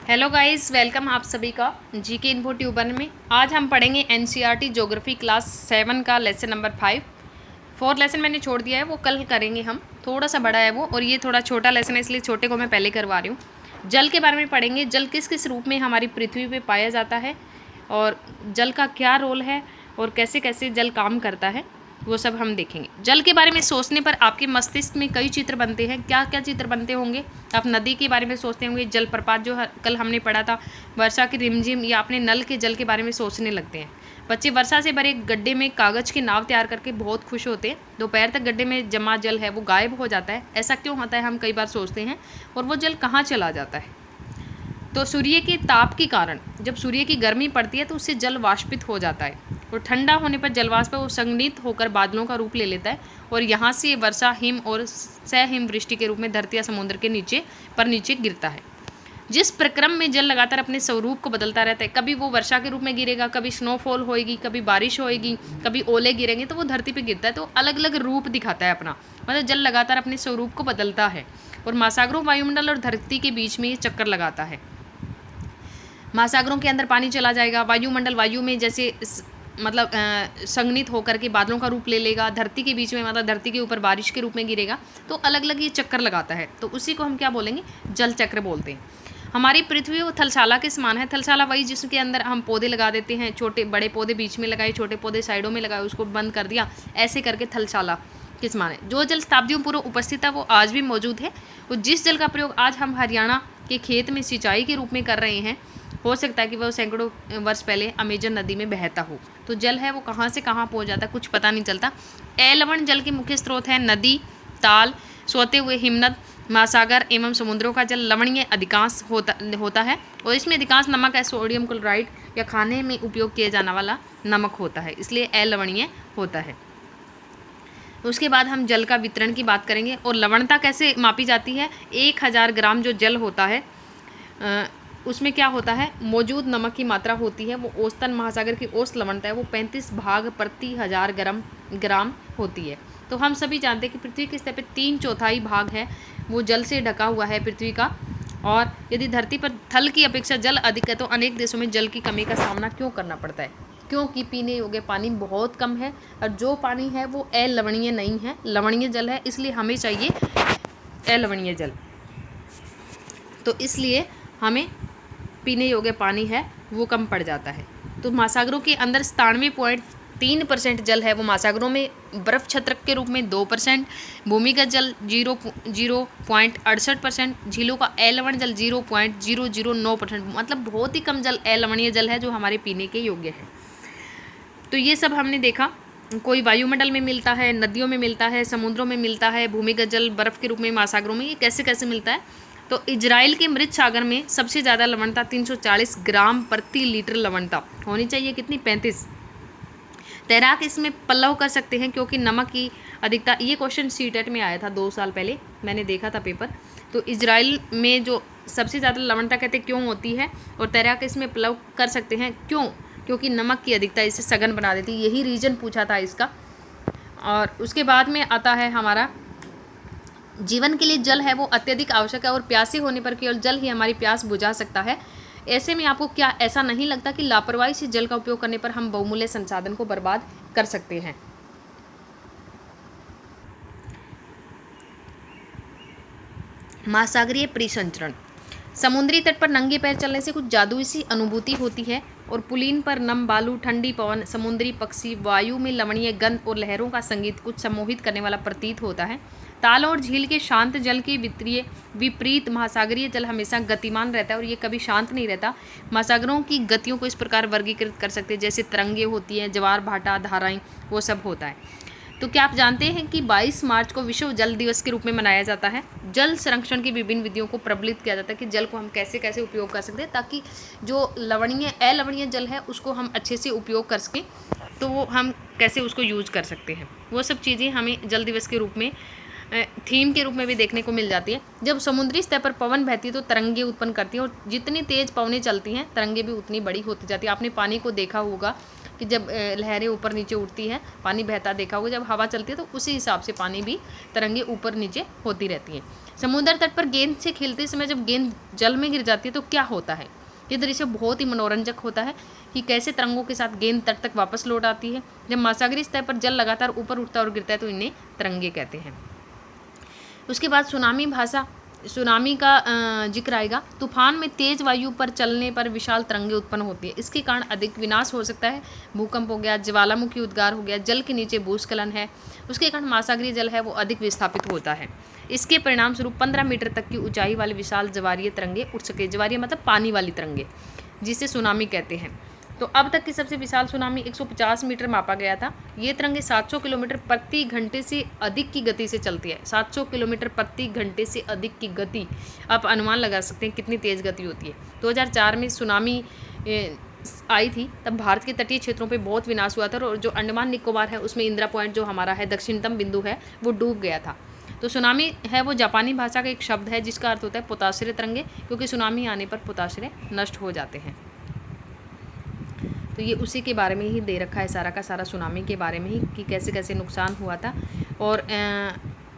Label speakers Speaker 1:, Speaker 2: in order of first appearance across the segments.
Speaker 1: Hello guys, welcome आप सभी का जीके इन्फो ट्यूबर में। आज हम पढ़ेंगे एनसीईआरटी ज्योग्राफी क्लास 7 का लेसन नंबर 5। 4 लेसन मैंने छोड़ दिया है, वो कल करेंगे हम। थोड़ा सा बड़ा है वो, और ये थोड़ा छोटा लेसन है, इसलिए छोटे को मैं पहले करवा रही हूँ। जल के बारे में पढ़ेंगे। जल किस किस रूप में हमारी पृथ्वी पे पाया जाता है, और जल का क्या रोल है, और कैसे कैसे जल काम करता है, वो सब हम देखेंगे। जल के बारे में सोचने पर आपके मस्तिष्क में कई चित्र बनते हैं। क्या क्या चित्र बनते होंगे? आप नदी के बारे में सोचते होंगे, जलप्रपात जो कल हमने पढ़ा था, वर्षा की रिमझिम, या अपने नल के जल के बारे में सोचने लगते हैं। बच्चे वर्षा से भरे गड्ढे में कागज़ की नाव तैयार करके बहुत खुश होते हैं। दोपहर तक गड्ढे में जमा जल है वो गायब हो जाता है। ऐसा क्यों होता है, हम कई बार सोचते हैं। और वो जल कहाँ चला जाता है? तो सूर्य के ताप के कारण जब सूर्य की गर्मी पड़ती है तो उससे जल वाष्पित हो जाता है, और ठंडा होने पर जलवाष्प वो संघनित होकर बादलों का रूप ले लेता है, और यहाँ से वर्षा हिम और सहिम वृष्टि के रूप में धरती या समुद्र के नीचे गिरता है। जिस प्रक्रम में जल लगातार अपने स्वरूप को बदलता रहता है, कभी वो वर्षा के रूप में गिरेगा, कभी स्नोफॉल होएगी, कभी बारिश होएगी, कभी ओले गिरेंगे, तो वो धरती पे गिरता है। तो अलग अलग रूप दिखाता है अपना, मतलब जल लगातार अपने स्वरूप को बदलता है। और महासागरों, वायुमंडल और धरती के बीच में ये चक्कर लगाता है। महासागरों के अंदर पानी चला जाएगा, वायुमंडल वायु में जैसे मतलब संघनित होकर के बादलों का रूप ले लेगा, धरती के बीच में मतलब धरती के ऊपर बारिश के रूप में गिरेगा। तो अलग अलग ये चक्कर लगाता है, तो उसी को हम क्या बोलेंगे? जल चक्र बोलते हैं। हमारी पृथ्वी वो थलशाला के समान है। थलशाला वही जिसके अंदर हम पौधे लगा देते हैं, छोटे बड़े पौधे बीच में लगाए, छोटे पौधे साइडों में लगाए, उसको बंद कर दिया, ऐसे करके थलशाला के समान है। जो जल शताब्दियों पूर्व उपस्थित है वो आज भी मौजूद है। और जिस जल का प्रयोग आज हम हरियाणा के खेत में सिंचाई के रूप में कर रहे हैं, हो सकता है कि वह सैकड़ों वर्ष पहले अमेजन नदी में बहता हो। तो जल है वो कहाँ से कहाँ पहुँच जाता है, कुछ पता नहीं चलता। लवण जल के मुख्य स्रोत हैं नदी, ताल, सोते हुए हिमनद, महासागर एवं समुद्रों का जल लवणीय अधिकांश होता है, और इसमें अधिकांश नमक है, सोडियम क्लोराइड या खाने में उपयोग किया जाने वाला नमक होता है, इसलिए अलवणीय होता है। उसके बाद हम जल का वितरण की बात करेंगे। और लवणता कैसे मापी जाती है? 1000 ग्राम जो जल होता है उसमें क्या होता है, मौजूद नमक की मात्रा होती है वो औसतन महासागर की औसत लवणता है वो 35 भाग प्रति 1000 ग्राम होती है। तो हम सभी जानते हैं कि पृथ्वी की सतह पे 3/4 भाग है वो जल से ढका हुआ है पृथ्वी का। और यदि धरती पर थल की अपेक्षा जल अधिक है तो अनेक देशों में जल की कमी का सामना क्यों करना पड़ता है? क्योंकि पीने योग्य पानी बहुत कम है, और जो पानी है वो अलवणीय नहीं है, लवणीय जल है, इसलिए हमें चाहिए अलवणीय जल। तो इसलिए हमें पीने योग्य पानी है वो कम पड़ जाता है। तो महासागरों के अंदर 97.3% जल है वो महासागरों में बर्फ छत्र के रूप में 2%, भूमिगत जल 0.68%, झीलों का अलवण जल 0.009%, मतलब बहुत ही कम जल अलवणीय जल है जो हमारे पीने के योग्य है। तो ये सब हमने देखा। कोई वायुमंडल में मिलता है, नदियों में मिलता है, समुद्रों में मिलता है, भूमिगत जल बर्फ़ के रूप में महासागरों में, ये कैसे कैसे मिलता है? तो इजराइल के मृत सागर में सबसे ज़्यादा लवणता 340 ग्राम प्रति लीटर लवणता होनी चाहिए। कितनी? 35। तैराक इसमें पल्लव कर सकते हैं क्योंकि नमक की अधिकता, ये क्वेश्चन सीटेट में आया था 2 साल पहले, मैंने देखा था पेपर। तो इजराइल में जो सबसे ज़्यादा लवणता कहते क्यों होती है, और तैराक इसमें पल्लव कर सकते हैं क्यों? क्योंकि नमक की अधिकता इसे सघन बना देती है, यही रीजन पूछा था इसका। और उसके बाद में आता है हमारा, जीवन के लिए जल है वो अत्यधिक आवश्यक है, और प्यासे होने पर केवल जल ही हमारी प्यास बुझा सकता है। ऐसे में आपको क्या ऐसा नहीं लगता कि लापरवाही से जल का उपयोग करने पर हम बहुमूल्य संसाधन को बर्बाद कर सकते हैं? महासागरीय परिसंचरण। समुद्री तट पर नंगे पैर चलने से कुछ जादुई सी अनुभूति होती है, और पुलीन पर नम बालू, ठंडी पवन, समुद्री पक्षी, वायु में लवणीय गंध और लहरों का संगीत कुछ सम्मोहित करने वाला प्रतीत होता है। ताल और झील के शांत जल के विपरीत महासागरीय जल हमेशा गतिमान रहता है, और ये कभी शांत नहीं रहता। महासागरों की गतियों को इस प्रकार वर्गीकृत कर सकते हैं, जैसे तरंगे होती हैं, ज्वार भाटा, धाराएं, वो सब होता है। तो क्या आप जानते हैं कि 22 मार्च को विश्व जल दिवस के रूप में मनाया जाता है? जल संरक्षण की विभिन्न विधियों को प्रबलित किया जाता है कि जल को हम कैसे कैसे उपयोग कर सकते हैं, ताकि जो अलवणीय जल है उसको हम अच्छे से उपयोग कर सकें। तो वो हम कैसे उसको यूज कर सकते हैं, वो सब चीज़ें हमें जल दिवस के रूप में थीम के रूप में भी देखने को मिल जाती है। जब समुद्री सतह पर पवन बहती है तो तरंगे उत्पन्न करती है, और जितनी तेज पवनें चलती हैं तरंगे भी उतनी बड़ी होती जाती है। आपने पानी को देखा होगा कि जब लहरें ऊपर नीचे उठती हैं, पानी बहता देखा होगा, जब हवा चलती है तो उसी हिसाब से पानी भी तरंगे ऊपर नीचे होती रहती हैं। समुद्र तट पर गेंद से खेलते समय जब गेंद जल में गिर जाती है तो क्या होता है? ये दृश्य बहुत ही मनोरंजक होता है कि कैसे तरंगों के साथ गेंद तट तक वापस लौट आती है। जब महासागरीय सतह पर जल लगातार ऊपर उठता और गिरता है तो इन्हें तरंगे कहते हैं। उसके बाद सुनामी का जिक्र आएगा। तूफान में तेज वायु पर चलने पर विशाल तरंगे उत्पन्न होती है। इसके कारण अधिक विनाश हो सकता है। भूकंप हो गया, ज्वालामुखी उद्गार हो गया, जल के नीचे भूस्खलन है, उसके कारण महासागरीय जल है वो अधिक विस्थापित होता है। इसके परिणाम स्वरूप 15 मीटर तक की ऊंचाई वाले विशाल ज्वारीय तरंगे उठ सके। ज्वारीय मतलब पानी वाली तरंगे, जिसे सुनामी कहते हैं। तो अब तक की सबसे विशाल सुनामी 150 मीटर मापा गया था। ये तरंगे 700 किलोमीटर प्रति घंटे से अधिक की गति से चलती है। 700 किलोमीटर प्रति घंटे से अधिक की गति, आप अनुमान लगा सकते हैं कितनी तेज़ गति होती है। 2004 में सुनामी आई थी, तब भारत के तटीय क्षेत्रों पे बहुत विनाश हुआ था और जो अंडमान निकोबार है उसमें इंदिरा पॉइंट जो हमारा है दक्षिणतम बिंदु है वो डूब गया था। तो सुनामी है वो जापानी भाषा का एक शब्द है जिसका अर्थ होता है पोताश्रय तरंगे, क्योंकि सुनामी आने पर पोताश्रय नष्ट हो जाते हैं। तो ये उसी के बारे में ही दे रखा है सारा का सारा, सुनामी के बारे में ही कि कैसे कैसे नुकसान हुआ था। और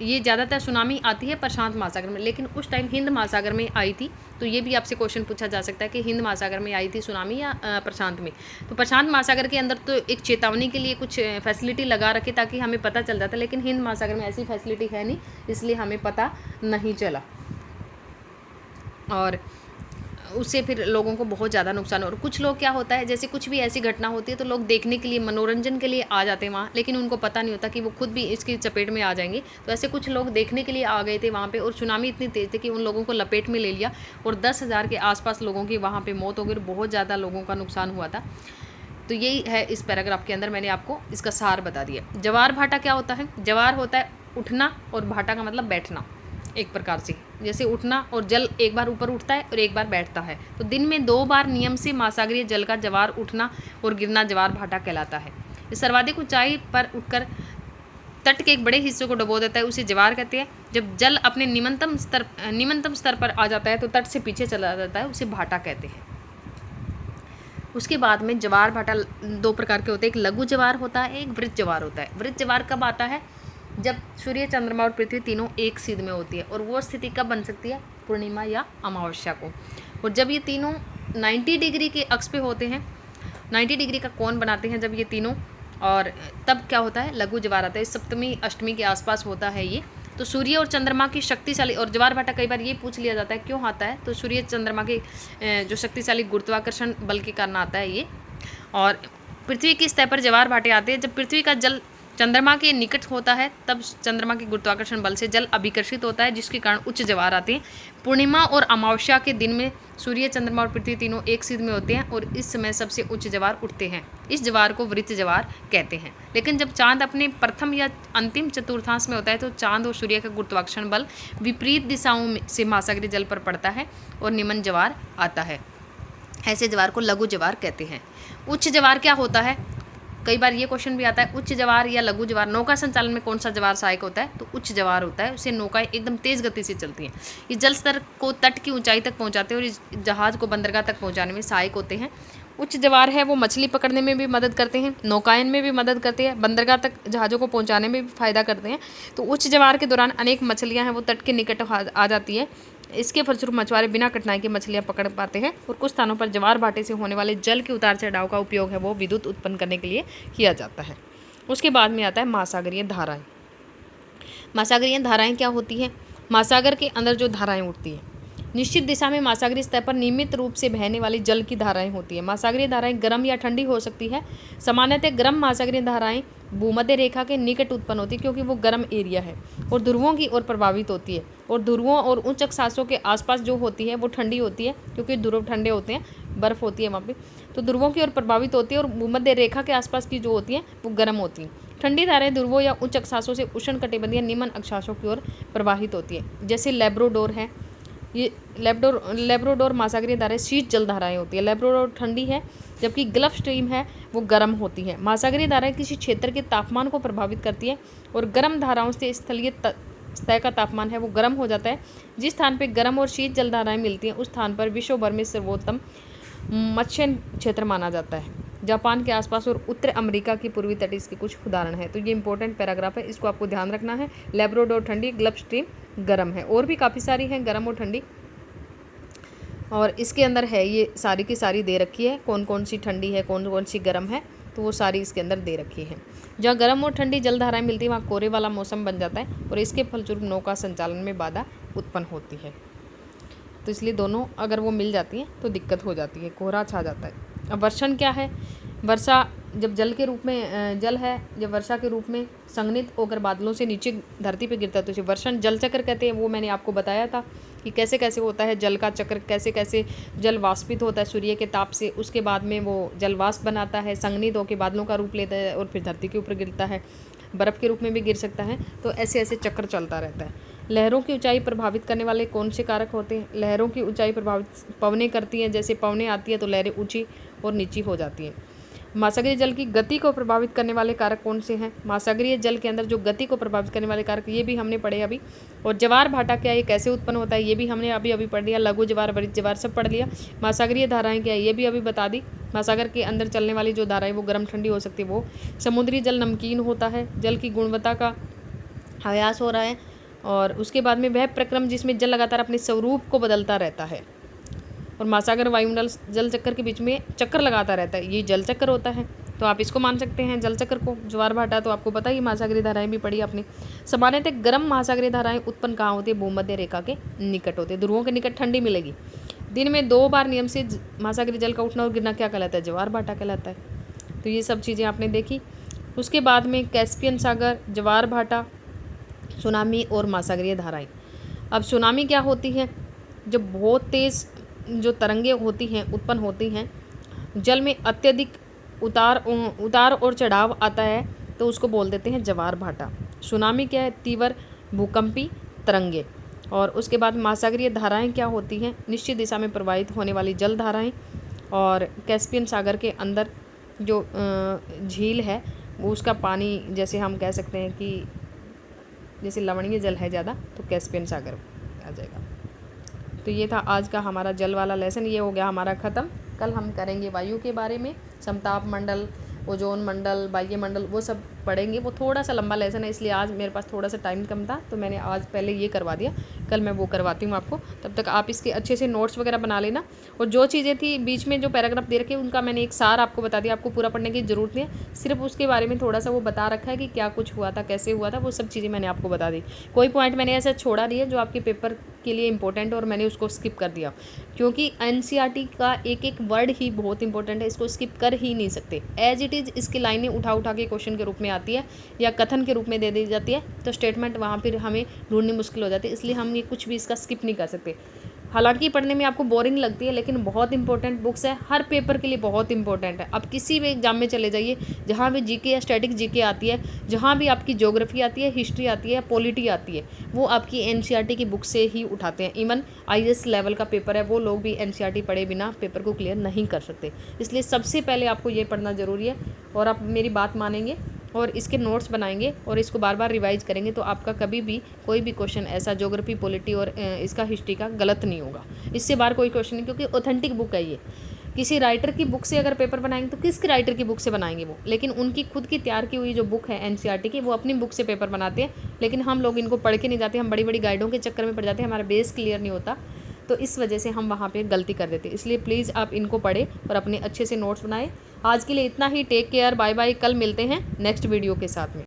Speaker 1: ये ज़्यादातर सुनामी आती है प्रशांत महासागर में, लेकिन उस टाइम हिंद महासागर में आई थी। तो ये भी आपसे क्वेश्चन पूछा जा सकता है कि हिंद महासागर में आई थी सुनामी या प्रशांत में। तो प्रशांत महासागर के अंदर तो एक चेतावनी के लिए कुछ फैसिलिटी लगा रखे ताकि हमें पता चल जाता, लेकिन हिंद महासागर में ऐसी फैसिलिटी है नहीं, इसलिए हमें पता नहीं चला और उससे फिर लोगों को बहुत ज़्यादा नुकसान। और कुछ लोग क्या होता है, जैसे कुछ भी ऐसी घटना होती है तो लोग देखने के लिए, मनोरंजन के लिए आ जाते हैं वहाँ, लेकिन उनको पता नहीं होता कि वो खुद भी इसकी चपेट में आ जाएंगे। तो ऐसे कुछ लोग देखने के लिए आ गए थे वहाँ पे और सुनामी इतनी तेज़ थी कि उन लोगों को लपेट में ले लिया और 10,000 के आसपास लोगों की वहाँ पर मौत हो गई, बहुत ज़्यादा लोगों का नुकसान हुआ था। तो यही है इस पैराग्राफ के अंदर, मैंने आपको इसका सार बता दिया। जवार भाटा क्या होता है? जवार होता है उठना और भाटा का मतलब बैठना, एक प्रकार से जैसे उठना और जल एक बार ऊपर उठता है और एक बार बैठता है। तो दिन में 2 बार नियम से महासागरीय जल का जवार उठना और गिरना जवार भाटा कहलाता है। इस सर्वाधिक ऊंचाई पर उठकर तट के एक बड़े हिस्से को डुबो देता है, उसे जवार कहते हैं। जब जल अपने निम्नतम स्तर पर आ जाता है तो तट से पीछे चला जाता है, उसे भाटा कहते हैं। उसके बाद में जवार भाटा 2 प्रकार के होते हैं, एक लघु जवार होता है, एक वृत्त जवार होता है। वृत्त जवार कब आता है? जब सूर्य, चंद्रमा और पृथ्वी तीनों एक सीध में होती है। और वो स्थिति कब बन सकती है? पूर्णिमा या अमावस्या को। और जब ये तीनों 90 डिग्री के अक्ष पे होते हैं, 90 डिग्री का कोण बनाते हैं जब ये तीनों, और तब क्या होता है? लघु जवार आता है। सप्तमी अष्टमी के आसपास होता है ये। तो सूर्य और चंद्रमा की शक्तिशाली, और जवार भाटा कई बार ये पूछ लिया जाता है क्यों आता है, तो सूर्य चंद्रमा के जो शक्तिशाली गुरुत्वाकर्षण बल के कारण आता है ये। और पृथ्वी की सतह पर जवार भाटे आते हैं जब पृथ्वी का जल चंद्रमा के निकट होता है, तब चंद्रमा के गुरुत्वाकर्षण बल से जल अभिकर्षित होता है, जिसके कारण उच्च जवार आते हैं। पूर्णिमा और अमावस्या के दिन में सूर्य, चंद्रमा और पृथ्वी तीनों एक सीध में होते हैं और इस समय सबसे उच्च जवार उठते हैं। इस जवार को वृत्त जवार कहते हैं। लेकिन जब चांद अपने प्रथम या अंतिम चतुर्थांश में होता है तो चांद और सूर्य का गुरुत्वाकर्षण बल विपरीत दिशाओं से महासागरीय जल पर पड़ता है और निम्न जवार आता है। ऐसे जवार को लघु जवार कहते हैं। उच्च जवार क्या होता है? कई बार ये क्वेश्चन भी आता है, उच्च जवार या लघु जवार, नौका संचालन में कौन सा जवार सहायक होता है? तो उच्च जवार होता है। उससे नौकाएं एकदम तेज गति से चलती हैं। ये जल स्तर को तट की ऊंचाई तक पहुंचाते हैं और इस जहाज को बंदरगाह तक पहुंचाने में सहायक होते हैं। उच्च जवार है वो मछली पकड़ने में भी मदद करते हैं, नौकायन में भी मदद करते हैं, बंदरगाह तक जहाज़ों को पहुंचाने में भी फायदा करते हैं। तो उच्च जवार के दौरान अनेक मछलियाँ हैं वो तट के निकट आ जाती है। इसके फलस्वरूप मछुआरे बिना कठिनाई के मछलियाँ पकड़ पाते हैं। और कुछ स्थानों पर जवार भाटे से होने वाले जल के उतार चढ़ाव का उपयोग है वो विद्युत उत्पन्न करने के लिए किया जाता है। उसके बाद में आता है महासागरीय धाराएं। महासागरीय धाराएं क्या होती हैं? महासागर के अंदर जो धाराएं उठती हैं, निश्चित दिशा में महासागरीय सतह पर नियमित रूप से बहने वाली जल की धाराएं होती है। महासागरीय धाराएं गर्म या ठंडी हो सकती है। सामान्यतः गर्म महासागरीय धाराएं भूमध्य रेखा के निकट उत्पन्न होती है क्योंकि वो गर्म एरिया है और ध्रुवों की ओर प्रभावित होती है। और ध्रुवों और उच्च अक्षांशों के आसपास जो होती है वो ठंडी होती है क्योंकि ध्रुव ठंडे होते हैं, बर्फ़ होती है वहाँ पे। तो ध्रुवों की ओर प्रभावित होती है और भूमध्य रेखा के आसपास की जो होती है वो गर्म होती हैं। ठंडी धाराएं ध्रुवों या उच्च अक्षांशों से उष्णकटिबंधीय निम्न अक्षांशों की ओर प्रवाहित होती है। जैसे लैब्राडोर है, ये लैब्राडोर महासागरीय धाराएं शीत जल धाराएं होती है। लैब्राडोर ठंडी है जबकि गल्फ स्ट्रीम है वो गर्म होती है। महासागरीय धाराएं किसी क्षेत्र के तापमान को प्रभावित करती है और गर्म धाराओं से स्थलीय सतह का तापमान है वो गर्म हो जाता है। जिस स्थान पर गर्म और शीत जल धाराएं मिलती हैं उस स्थान पर विश्व भर में सर्वोत्तम मत्स्य क्षेत्र माना जाता है। जापान के आसपास और उत्तर अमेरिका की पूर्वी तट इसके कुछ उदाहरण हैं। तो ये इंपॉर्टेंट पैराग्राफ है, इसको आपको ध्यान रखना है। लैब्राडोर ठंडी, गल्फ स्ट्रीम गर्म है, और भी काफ़ी सारी हैं गर्म और ठंडी, और इसके अंदर है ये सारी की सारी दे रखी है, कौन कौन सी ठंडी है, कौन कौन सी गर्म है, तो वो सारी इसके अंदर दे रखी है। जहाँ गर्म और ठंडी जलधाराएं मिलती है वहाँ कोहरे वाला मौसम बन जाता है और इसके फलस्वरूप नौका संचालन में बाधा उत्पन्न होती है। तो इसलिए दोनों अगर वो मिल जाती हैं तो दिक्कत हो जाती है, कोहरा छा जाता है। अब वर्षण क्या है? वर्षा जब जल के रूप में जल है, जब वर्षा के रूप में संघनित होकर बादलों से नीचे धरती पे गिरता है तो इसे वर्षण जल चक्र कहते हैं। वो मैंने आपको बताया था कि कैसे कैसे होता है जल का चक्र, कैसे कैसे जल वाष्पित होता है सूर्य के ताप से, उसके बाद में वो जल वाष्प बनाता है, संघनित होकर बादलों का रूप लेता है और फिर धरती के ऊपर गिरता है, बर्फ़ के रूप में भी गिर सकता है। तो ऐसे ऐसे चक्र चलता रहता है। लहरों की ऊंचाई प्रभावित करने वाले कौन से कारक होते हैं? लहरों की ऊंचाई प्रभावित पवनें करती हैं, जैसे पवनें आती है तो लहरें ऊंची और नीची हो जाती हैं। महासागरीय जल की गति को प्रभावित करने वाले कारक कौन से हैं? महासागरीय जल के अंदर जो गति को प्रभावित करने वाले कारक, ये भी हमने पढ़े अभी। और ज्वार भाटा क्या है, ये कैसे उत्पन्न होता है, ये भी हमने अभी अभी पढ़ लिया। लघु ज्वार, वरिष्ठ ज्वार सब पढ़ लिया। महासागरीय धाराएं क्या है, ये भी अभी बता दी। महासागर के अंदर चलने वाली जो धाराएं वो गर्म ठंडी हो सकती है वो। समुद्री जल नमकीन होता है, जल की गुणवत्ता का ह्रास हो रहा है। और उसके बाद में वह प्रक्रम जिसमें जल लगातार अपने स्वरूप को बदलता रहता है। और महासागर वायुमंडल जल चक्कर के बीच में चक्कर लगाता रहता है, ये जल चक्कर होता है। तो आप इसको मान सकते हैं जल चक्कर को। ज्वार भाटा तो आपको पता ही, महासागरीय धाराएं भी पढ़ी आपने। सामान्यतः गर्म महासागरीय धाराएं उत्पन्न कहाँ होती है? भूमध्य रेखा के निकट होते हैं, ध्रुवों के निकट ठंडी मिलेगी। दिन में 2 बार नियम से महासागरीय जल का उठना और गिरना क्या कहलाता है? ज्वार भाटा कहलाता है। तो ये सब चीज़ें आपने देखी। उसके बाद में कैस्पियन सागर, ज्वार भाटा, सुनामी और महासागरीय धाराएं। अब सुनामी क्या होती है? जब बहुत तेज़ जो तरंगें होती हैं उत्पन्न होती हैं, जल में अत्यधिक उतार और चढ़ाव आता है तो उसको बोल देते हैं ज्वार भाटा। सुनामी क्या है? तीव्र भूकंपी तरंगे। और उसके बाद महासागरीय धाराएं क्या होती हैं? निश्चित दिशा में प्रवाहित होने वाली जल धाराएं। और कैस्पियन सागर के अंदर जो झील है वो उसका पानी, जैसे हम कह सकते हैं कि जैसे लवणीय जल है ज़्यादा तो कैस्पियन सागर आ जाएगा। तो ये था आज का हमारा जल वाला लेसन, ये हो गया हमारा ख़त्म। कल हम करेंगे वायु के बारे में, समताप मंडल, ओजोन मंडल, बाह्य मंडल, वो सब पढ़ेंगे। वो थोड़ा सा लंबा लेसन है, इसलिए आज मेरे पास थोड़ा सा टाइम कम था तो मैंने आज पहले ये करवा दिया। कल मैं वो करवाती हूँ आपको, तब तक आप इसके अच्छे से नोट्स वगैरह बना लेना। और जो चीज़ें थी बीच में जो पैराग्राफ दे रखे उनका मैंने एक सार आपको बता दिया, आपको पूरा पढ़ने की ज़रूरत नहीं है, सिर्फ उसके बारे में थोड़ा सा वो बता रखा है कि क्या कुछ हुआ था, कैसे हुआ था, वो सब चीज़ें मैंने आपको बता दी। कोई पॉइंट मैंने ऐसा छोड़ा नहीं है जो आपके पेपर के लिए इंपॉर्टेंट और मैंने उसको स्किप कर दिया, क्योंकि एनसीईआरटी का एक एक वर्ड ही बहुत इंपॉर्टेंट है, इसको स्किप कर ही नहीं सकते। एज इट इज़ इसकी लाइनें उठा के क्वेश्चन के रूप में आती है या कथन के रूप में दे दी जाती है, तो स्टेटमेंट वहाँ फिर हमें ढूंढनी मुश्किल हो जाती है, इसलिए हम ये कुछ भी इसका स्किप नहीं कर सकते। हालांकि पढ़ने में आपको बोरिंग लगती है लेकिन बहुत इंपॉर्टेंट बुक्स है, हर पेपर के लिए बहुत इंपॉर्टेंट है। आप किसी भी एग्जाम में चले जाइए, जहाँ भी जीके या स्टैटिक जीके आती है, जहाँ भी आपकी ज्योग्राफी आती है, हिस्ट्री आती है, पॉलिटी आती है, वो आपकी एनसीईआरटी की बुक से ही उठाते हैं। इवन आईएएस लेवल का पेपर है, वो लोग भी एनसीईआरटी पढ़े बिना पेपर को क्लियर नहीं कर सकते। इसलिए सबसे पहले आपको ये पढ़ना ज़रूरी है और आप मेरी बात मानेंगे और इसके नोट्स बनाएंगे और इसको बार बार रिवाइज करेंगे तो आपका कभी भी कोई भी क्वेश्चन ऐसा ज्योग्राफी, पॉलिटी और इसका हिस्ट्री का गलत नहीं होगा। इससे बाहर कोई क्वेश्चन नहीं, क्योंकि ऑथेंटिक बुक है ये। किसी राइटर की बुक से अगर पेपर बनाएंगे तो किस राइटर की बुक से बनाएंगे वो, लेकिन उनकी खुद की तैयार की हुई जो बुक है एनसीईआरटी की, वो अपनी बुक से पेपर बनाते हैं। लेकिन हम लोग इनको पढ़ के नहीं जाते, हम बड़ी बड़ी गाइडों के चक्कर में पड़ जाते हैं, हमारा बेस क्लियर नहीं होता, तो इस वजह से हम वहाँ पे गलती कर देते हैं। इसलिए प्लीज़ आप इनको पढ़ें और अपने अच्छे से नोट्स बनाएं। आज के लिए इतना ही, टेक केयर, बाय बाय। कल मिलते हैं नेक्स्ट वीडियो के साथ में।